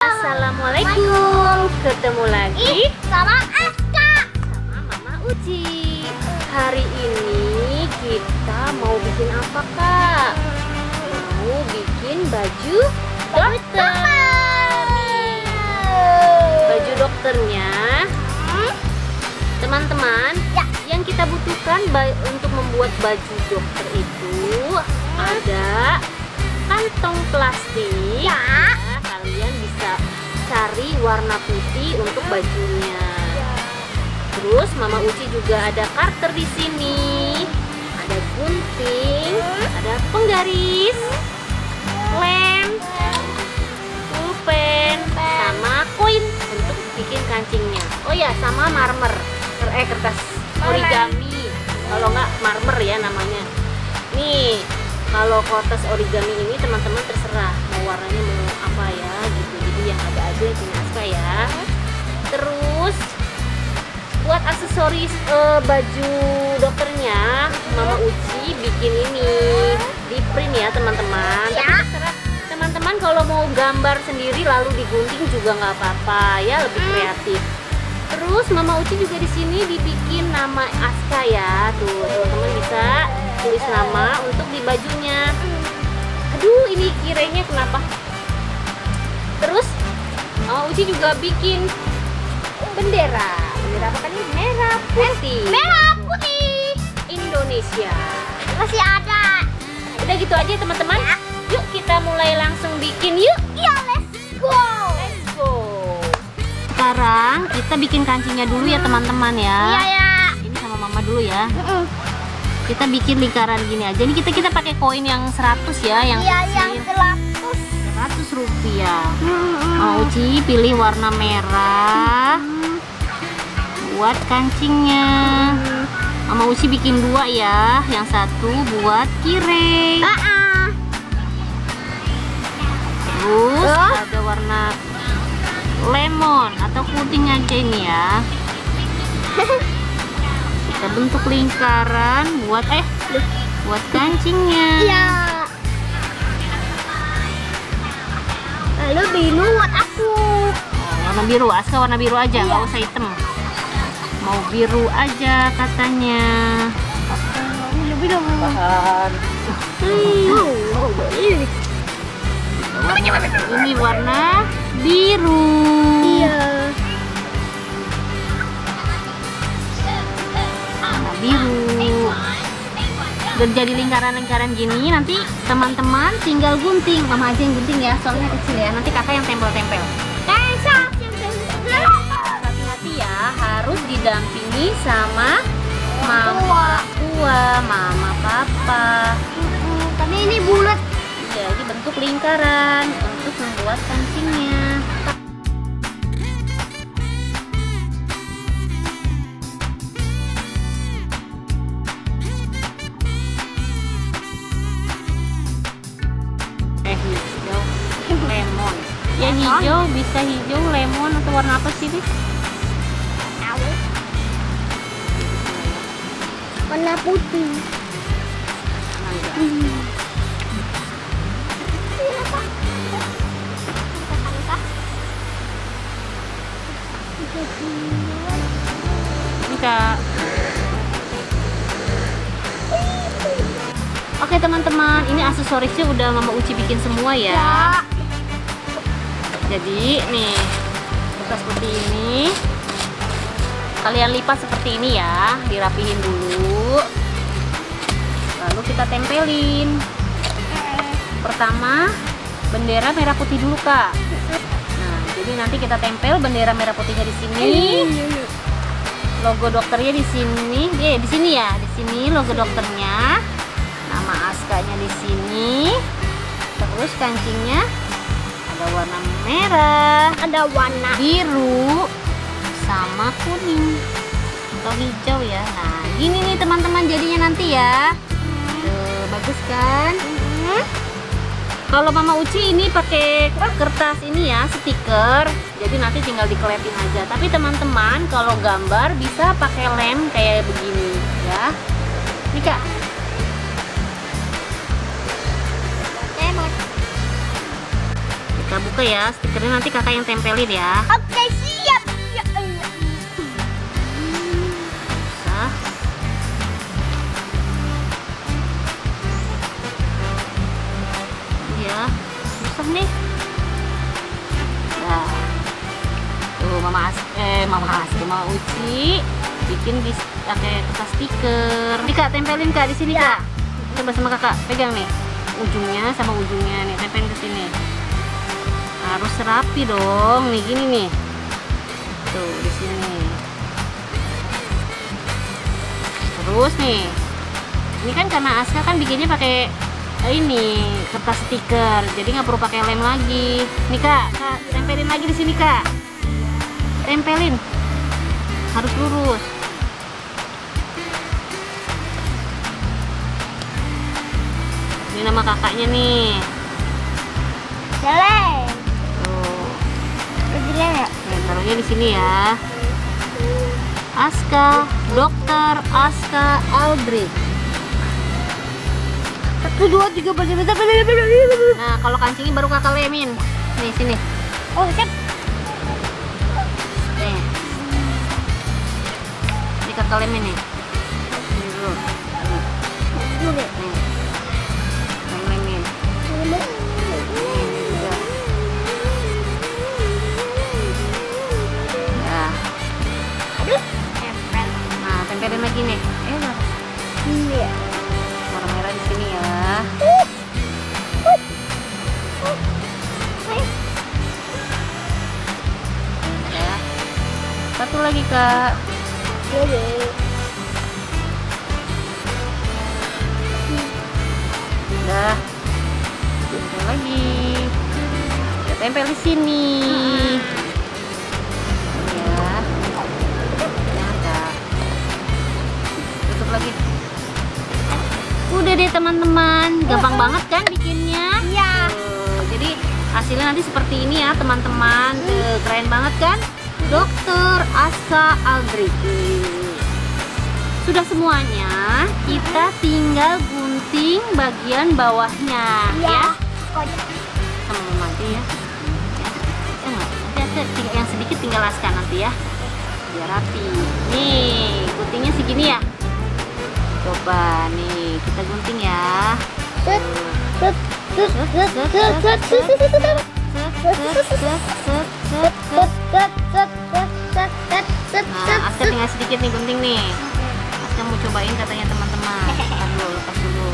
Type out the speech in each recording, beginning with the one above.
Assalamualaikum. Ketemu lagi sama Aska, sama Mama Uci. Hari ini kita mau bikin apa, Kak? Mau bikin baju dokter. Baju dokternya, teman-teman, yang kita butuhkan untuk membuat baju dokter itu ada kantong plastik. Kalian bisa cari warna putih untuk bajunya. Terus Mama Uci juga ada karter di sini, ada gunting, ada penggaris, lem, pulpen, sama koin untuk bikin kancingnya. Oh ya, sama marmer, kertas origami. Kalau nggak marmer ya namanya. Nih, kalau kertas origami ini teman-teman terserah mau warnanya mau apa ya gitu. Jadi yang ada aja yang punya Aska ya. Terus buat aksesoris baju dokternya, Mama Uci bikin ini di print ya teman-teman. Tapi terserah teman-teman kalau mau gambar sendiri lalu digunting juga nggak apa-apa ya, lebih kreatif. Terus Mama Uci juga di sini dibikin nama Aska ya. Tuh teman-teman bisa tulis nama untuk di bajunya. Aduh, ini kiranya kenapa? Terus Mama Uci juga bikin bendera. Bendera apa kan ini? Merah putih. merah putih Indonesia. masih ada. Udah gitu aja teman-teman. Yuk kita mulai langsung bikin yuk. Iya, let's go. Let's go. Sekarang kita bikin kancingnya dulu ya teman-teman ya. Iya ya. Ini sama Mama dulu ya. Kita bikin lingkaran gini aja. Ini kita pakai koin yang 100 ya, yang Iya, yang kecil. 100. 100 rupiah. Mama Uci pilih warna merah buat kancingnya. Mama Uci bikin 2 ya, yang satu buat kireng. Terus ada warna lemon atau puding aja ini ya. Kita bentuk lingkaran buat kancingnya. Iya. Lalu biru buat aku. Warna biru, Aska warna biru aja, nggak usah hitam. Mau biru aja katanya. Biru. Ini warna biru. Iya. Warna biru. Udah jadi lingkaran-lingkaran gini, nanti teman-teman tinggal gunting. Mama aja yang gunting ya, soalnya kecil ya. Nanti kakak yang tempel-tempel. Hati-hati ya, harus didampingi sama mama tua, mama papa. Tapi ini bulat. Jadi bentuk lingkaran untuk membuat kancingnya. Hijau, lemon. Ya hijau, bisa hijau, lemon atau warna apa sih, Bis? Warna putih. Ini Kak. Oke teman-teman, ini aksesorisnya udah Mama Uci bikin semua ya. Jadi nih, buka seperti ini. Kalian lipat seperti ini ya, dirapihin dulu. Lalu kita tempelin. Pertama, bendera merah putih dulu Kak. Nah, jadi nanti kita tempel bendera merah putihnya di sini. Logo dokternya di sini. Di sini ya, di sini logo dokternya. Nama Askanya di sini. Terus kancingnya ada warna merah, Ada warna biru, sama kuning atau hijau ya. Nah, gini nih teman-teman jadinya nanti ya. Tuh, bagus kan? Kalau Mama Uci ini pakai kertas ini ya, stiker. Jadi nanti tinggal dikeletin aja. Tapi teman-teman kalau gambar bisa pakai lem kayak begini ya. Nih Kak. Kakak buka ya, stikernya nanti kakak yang tempelin ya. Oke, siap. Ya, Susah. Iya, susah nih. Nah, tuh Mama Uci bikin pakai kertas stiker. Nih Kak, tempelin Kak di sini Ya. Kak. Coba sama kakak pegang nih, ujungnya sama ujungnya nih, tempelin ke sini. Harus rapi dong, nih gini nih. Tuh di sini. Terus nih, ini kan karena Aska kan bikinnya pakai ini kertas stiker, jadi nggak perlu pakai lem lagi. Nih Kak, tempelin lagi di sini Kak. Tempelin, harus lurus. Ini nama kakaknya nih. Jelek. Tuh. Jelek. Nih, taruhnya di sini ya. Aska, Dokter Aska Aldrich. 1, 2, 3, 4, 5, 6, 7, 8, 9, 10. Nah, kalau kancingnya baru kakak lemin. Nih, sini. Oh, siap. Nih. Ini kakak lemin nih. Ini dulu. Dulu deh. Nih. Lemin. Ini juga. Ya. Aduh. Nah, tempelin lagi nih. Iya. Warna merah di sini ya. Ya. Satu lagi Kak. Jelek. Udah. Tempel lagi. Kita tempel di sini. Ya. Jangan Kak. Tutup lagi. Udah deh teman-teman, gampang banget kan bikinnya? Iya. Jadi hasilnya nanti seperti ini ya teman-teman. Keren banget kan? Dokter Aska Aldrich. Sudah semuanya, kita tinggal gunting bagian bawahnya ya. Sama Mama aja ya. Nanti yang sedikit tinggal Aska nanti ya. Biar rapi. Nih, guntingnya segini ya. Coba nih, kita gunting ya. Nah, Aska tinggal sedikit nih gunting nih. Aska mau cobain katanya teman-teman. Lepas dulu.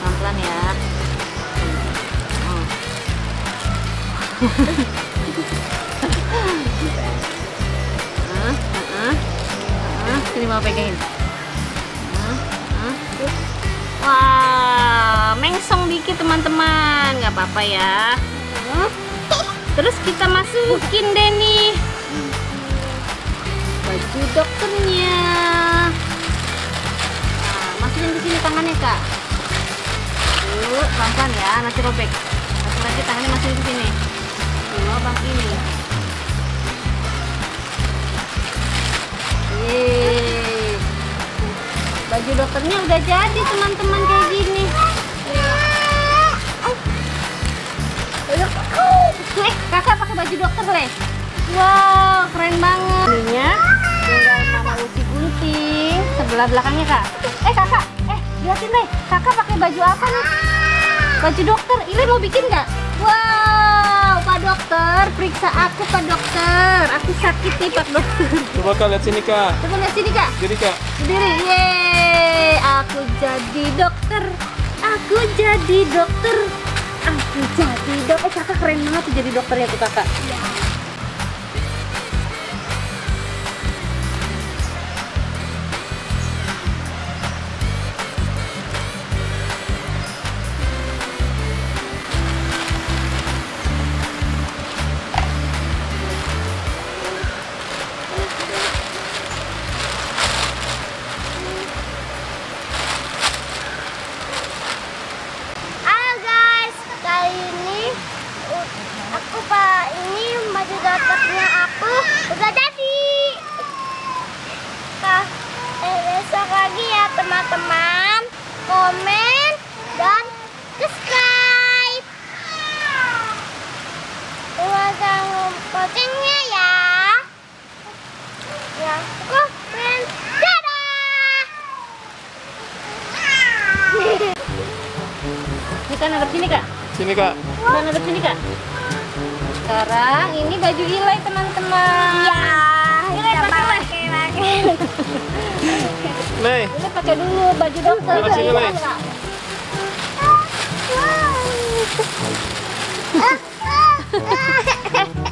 Pelan-pelan ya. Sini mau pegangin. Wah, mengsong dikit teman-teman, nggak apa-apa ya. Terus kita masukin deh nih baju dokternya. Nah, masukin ke sini tangannya Kak. Pelan-pelan ya, nanti robek. Langsung aja tangannya masukin ke sini. Lubang ini. Yeay. Baju dokternya udah jadi teman-teman kayak gini. Kakak pakai baju dokter Le. Wow, keren banget. Ininya tinggal Mama Uci gunting sebelah belakangnya Kak. Kakak, liatin Le. Kakak pakai baju apa nih? Baju dokter. Ile mau bikin nggak? Wow, Pak Dokter, periksa aku Pak Dokter. Aku sakit nih Pak Dokter. Coba Kak lihat sini Kak. Coba lihat sini Kak. Jadi Kak. Berdiri, yeay, aku jadi dokter. Aku jadi dokter. Aku jadi dokter. Kakak keren banget tuh jadi dokternya tuh kakak. Halo guys, kali ini aku ini Sini kak. Mana ada sini kak? Sekarang ini baju Ilai teman-teman. Ya. Ilai pakai. Lei. Ilai pakai dulu baju dokter. Mana sini, Lei?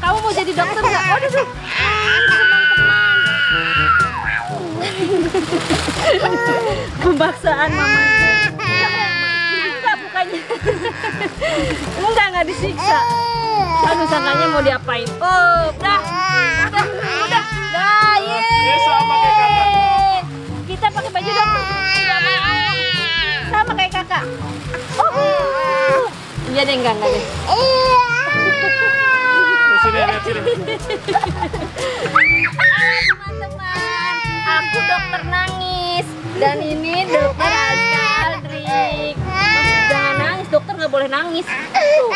Kamu mau jadi dokter nggak? Waduh, teman-teman. Pembaksaan mamanya. Enggak bukannya. Enggak disiksa. Aduh, sangkanya mau diapain? Oh, udah. Dah, Ya sama kayak kakak. kita pakai baju dokter. Enggak mau. Sama kayak kakak. Oh. Iya deh, enggak deh. Sini lihat sini. Halo teman-teman, aku dokter nangis dan ini dokter Azka Aldrik. Mas, jangan nangis, dokter nggak boleh nangis. Tuh.